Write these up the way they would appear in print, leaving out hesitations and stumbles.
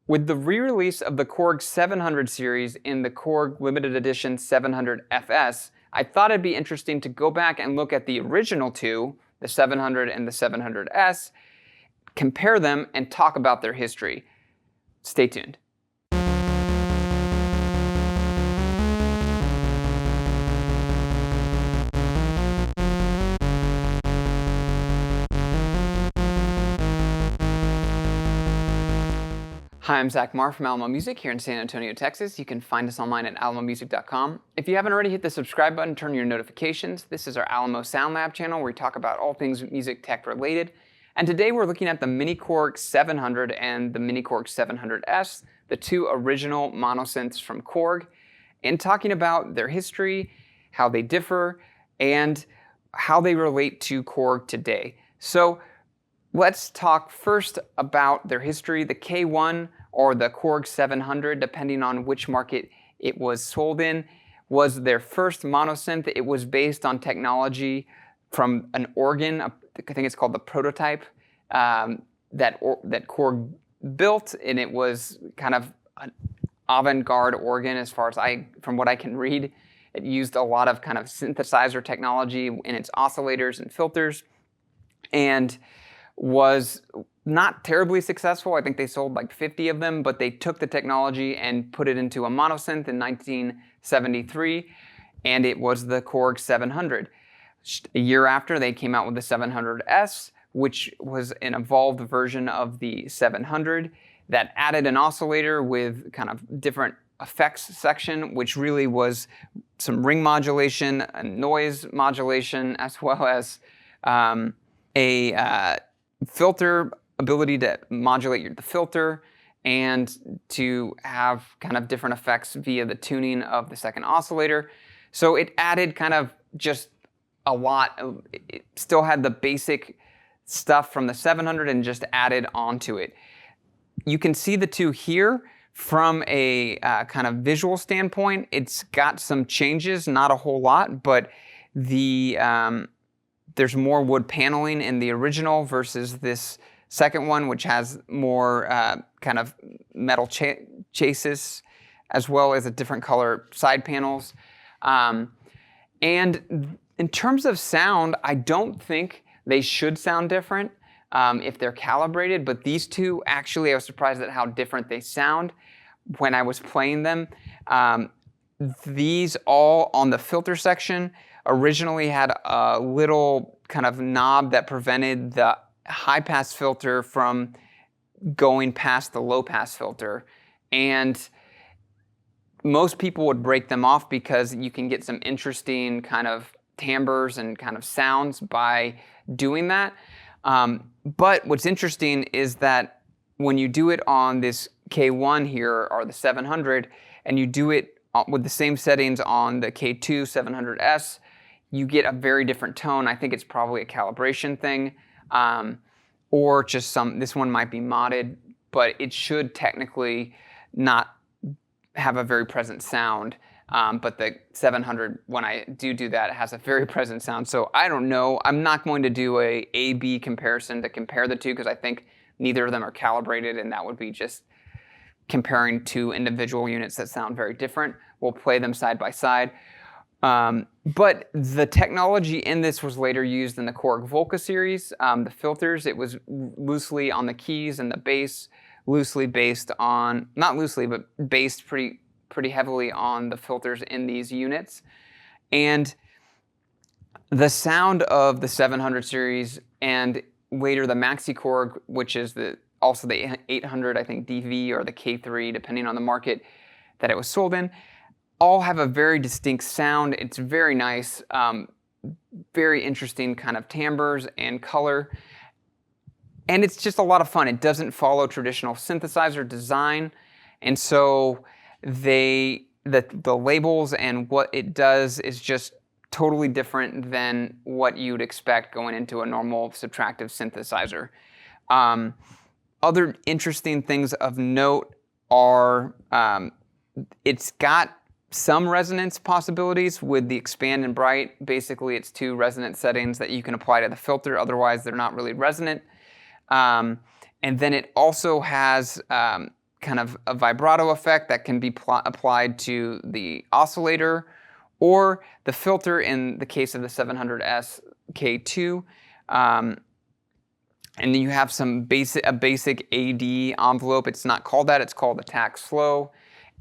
With the re-release of the Korg 700 series in the Korg limited edition 700 FS, I thought it'd be interesting to go back and look at the original two, the 700 and the 700S, compare them, and talk about their history. Stay tuned. Hi, I'm Zach Marr from Alamo Music here in San Antonio, Texas. You can find us online at alamomusic.com. If you haven't already, hit the subscribe button, turn on your notifications. This is our Alamo Sound Lab channel where we talk about all things music tech related. And today we're looking at the Mini-Korg 700 and the Mini-Korg 700S, the two original monosynths from Korg, and talking about their history, how they differ, and how they relate to Korg today. So let's talk first about their history. The K1, or the Korg 700, depending on which market it was sold in, was their first monosynth. It was based on technology from an organ, I think it's called the prototype, that Korg built, and it was kind of an avant-garde organ as far as from what I can read. It used a lot of kind of synthesizer technology in its oscillators and filters, and was not terribly successful. I think they sold like 50 of them, but they took the technology and put it into a monosynth in 1973, and it was the Korg 700. A year after, they came out with the 700S, which was an evolved version of the 700 that added an oscillator with kind of different effects section, which really was some ring modulation and noise modulation, as well as a filter ability to modulate the filter and to have kind of different effects via the tuning of the second oscillator. So it added kind of just a lot. It still had the basic stuff from the 700 and just added onto it. You can see the two here from a kind of visual standpoint. It's got some changes, not a whole lot, but there's more wood paneling in the original versus this second one, which has more kind of metal chassis, as well as a different color side panels. And in terms of sound, I don't think they should sound different if they're calibrated, but these two, actually, I was surprised at how different they sound when I was playing them. These all on the filter section originally had a little kind of knob that prevented the high-pass filter from going past the low-pass filter. And most people would break them off because you can get some interesting kind of timbres and kind of sounds by doing that. But what's interesting is that when you do it on this K1 here, or the 700, and you do it with the same settings on the K2 700S, you get a very different tone. I think it's probably a calibration thing, or just this one might be modded, but it should technically not have a very present sound. But the 700, when I do that, it has a very present sound. So I don't know. I'm not going to do a A-B comparison to compare the two, because I think neither of them are calibrated, and that would be just comparing two individual units that sound very different. We'll play them side by side. But the technology in this was later used in the Korg Volca series. The filters, it was loosely on the keys and the bass, loosely based on, not loosely, but based pretty heavily on the filters in these units. And the sound of the 700 series and later the Maxi-Korg, which is also the 800, I think, DV, or the K3, depending on the market that it was sold in, all have a very distinct sound. It's very nice, very interesting kind of timbres and color. And it's just a lot of fun. It doesn't follow traditional synthesizer design. And so the labels and what it does is just totally different than what you'd expect going into a normal subtractive synthesizer. Other interesting things of note are it's got some resonance possibilities with the expand and bright. Basically, it's two resonance settings that you can apply to the filter. Otherwise, they're not really resonant. And then it also has kind kind of a vibrato effect that can be applied to the oscillator, or the filter in the case of the 700S K2. And then you have a basic AD envelope. It's not called that, it's called attack slow,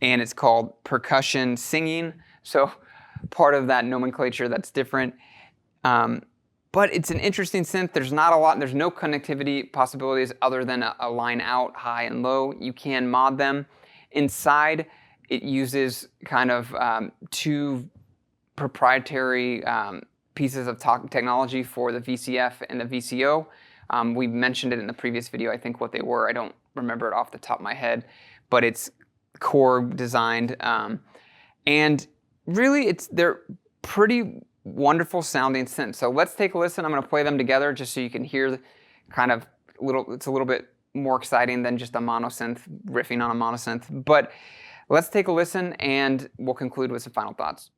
and it's called percussion singing. So part of that nomenclature that's different. But it's an interesting synth. There's no connectivity possibilities other than a line out, high and low. You can mod them. Inside, it uses kind of 2 proprietary pieces of technology for the VCF and the VCO. We mentioned it in the previous video, I think, what they were. I don't remember it off the top of my head, but it's Korg designed. And really, they're pretty wonderful sounding synths. So let's take a listen. I'm going to play them together just so you can hear kind of it's a little bit more exciting than just a monosynth, riffing on a monosynth. But let's take a listen and we'll conclude with some final thoughts.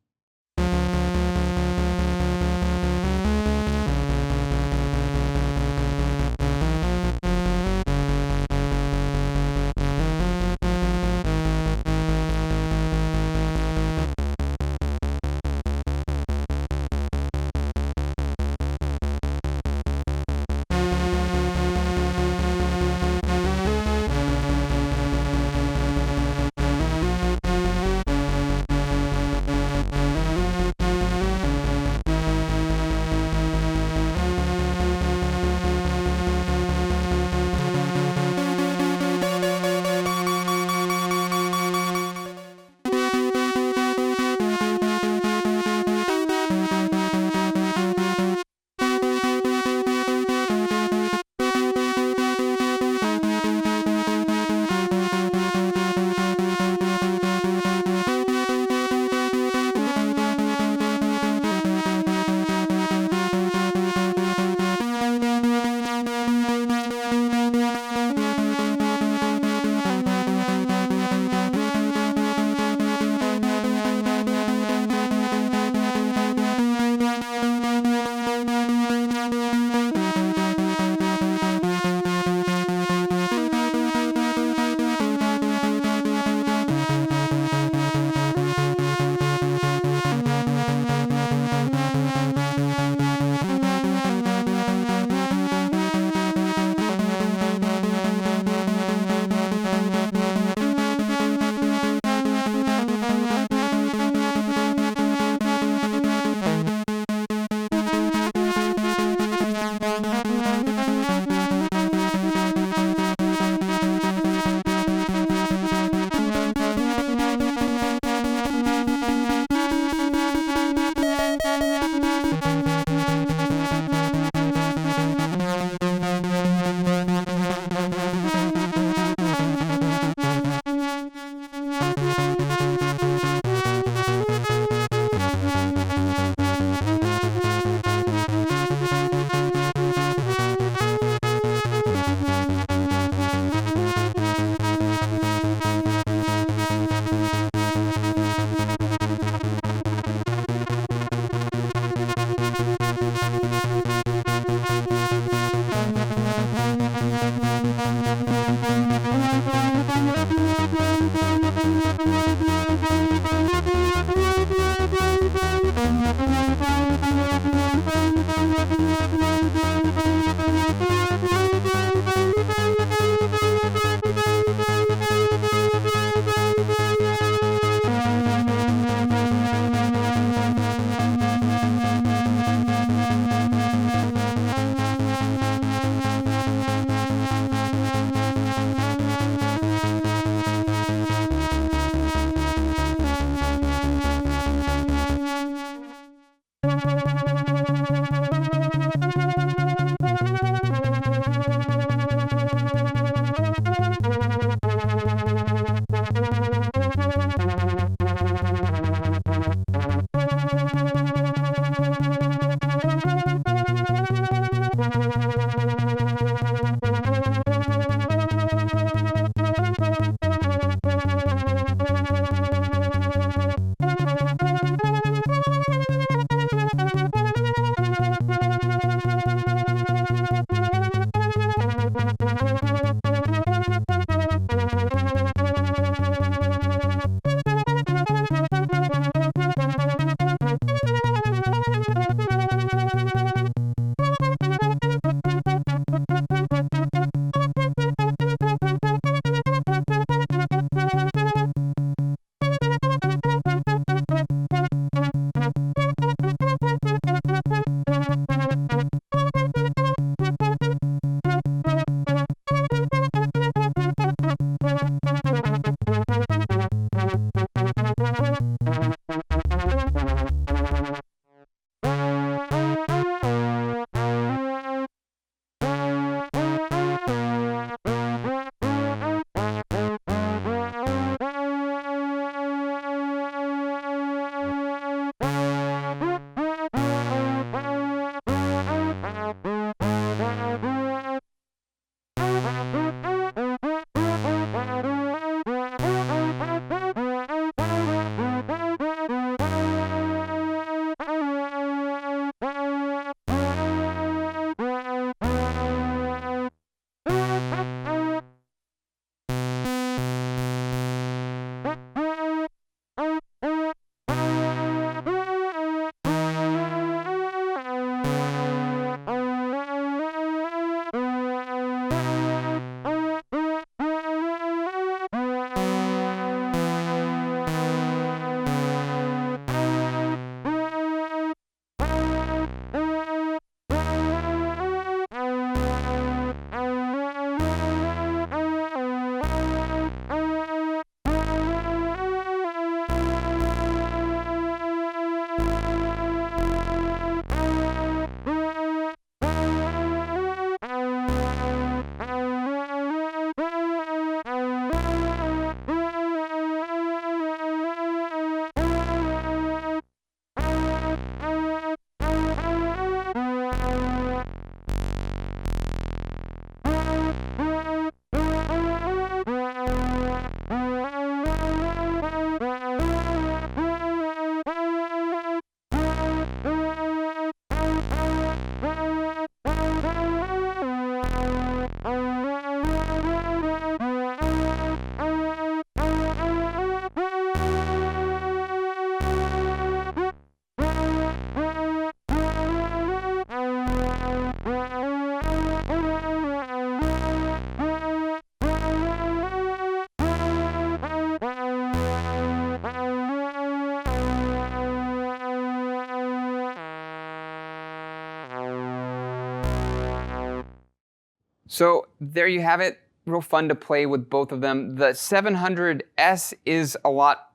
So there you have it. Real fun to play with both of them. The 700S is a lot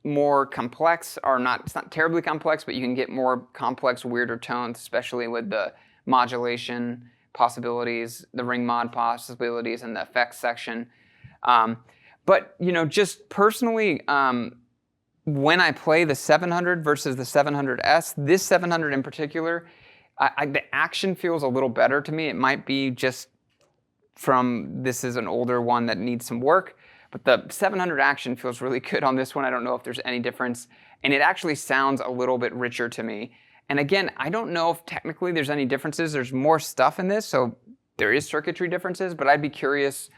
more complex, or not, it's not terribly complex, but you can get more complex, weirder tones, especially with the modulation possibilities, the ring mod possibilities, and the effects section. But you know, just personally, when I play the 700 versus the 700S, this 700 in particular, the action feels a little better to me. It might be just from this is an older one that needs some work, but the 700 action feels really good on this one. I don't know if there's any difference, and it actually sounds a little bit richer to me. And again, I don't know if technically there's any differences. There's more stuff in this, so there is circuitry differences, but I'd be curious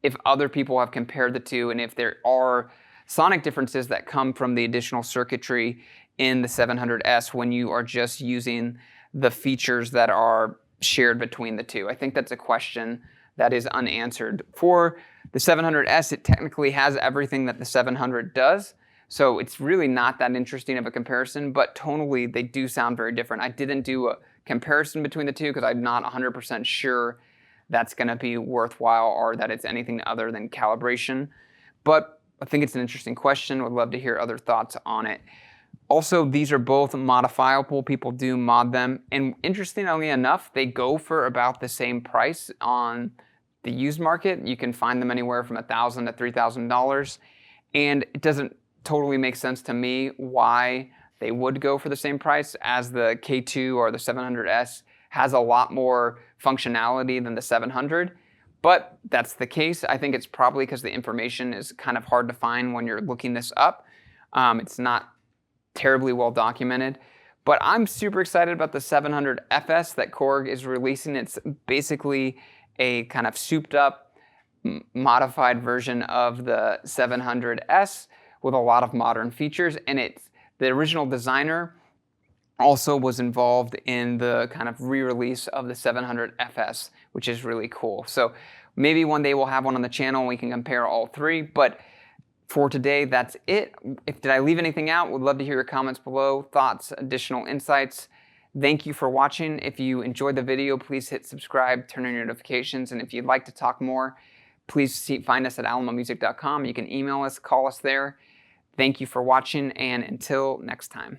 if other people have compared the two and if there are sonic differences that come from the additional circuitry in the 700S when you are just using the features that are shared between the two. I think that's a question that is unanswered. For the 700S, it technically has everything that the 700 does, so it's really not that interesting of a comparison, but tonally they do sound very different. I didn't do a comparison between the two because I'm not 100% sure that's gonna be worthwhile or that it's anything other than calibration, but I think it's an interesting question. Would love to hear other thoughts on it. Also, these are both modifiable. People do mod them, and interestingly enough, they go for about the same price on the used market. You can find them anywhere from $1,000 to $3,000, and it doesn't totally make sense to me why they would go for the same price, as the K2 or the 700S has a lot more functionality than the 700. But that's the case. I think it's probably because the information is kind of hard to find when you're looking this up. It's not terribly well documented. But I'm super excited about the 700FS that Korg is releasing. It's basically a kind of souped up, modified version of the 700S with a lot of modern features. And it's the original designer also was involved in the kind of re-release of the 700FS, which is really cool. So maybe one day we'll have one on the channel and we can compare all three. But for today, that's it. Did I leave anything out? Would love to hear your comments below, thoughts, additional insights. Thank you for watching. If you enjoyed the video, please hit subscribe, turn on your notifications, and if you'd like to talk more, please find us at alamomusic.com. You can email us, call us there. Thank you for watching, and until next time.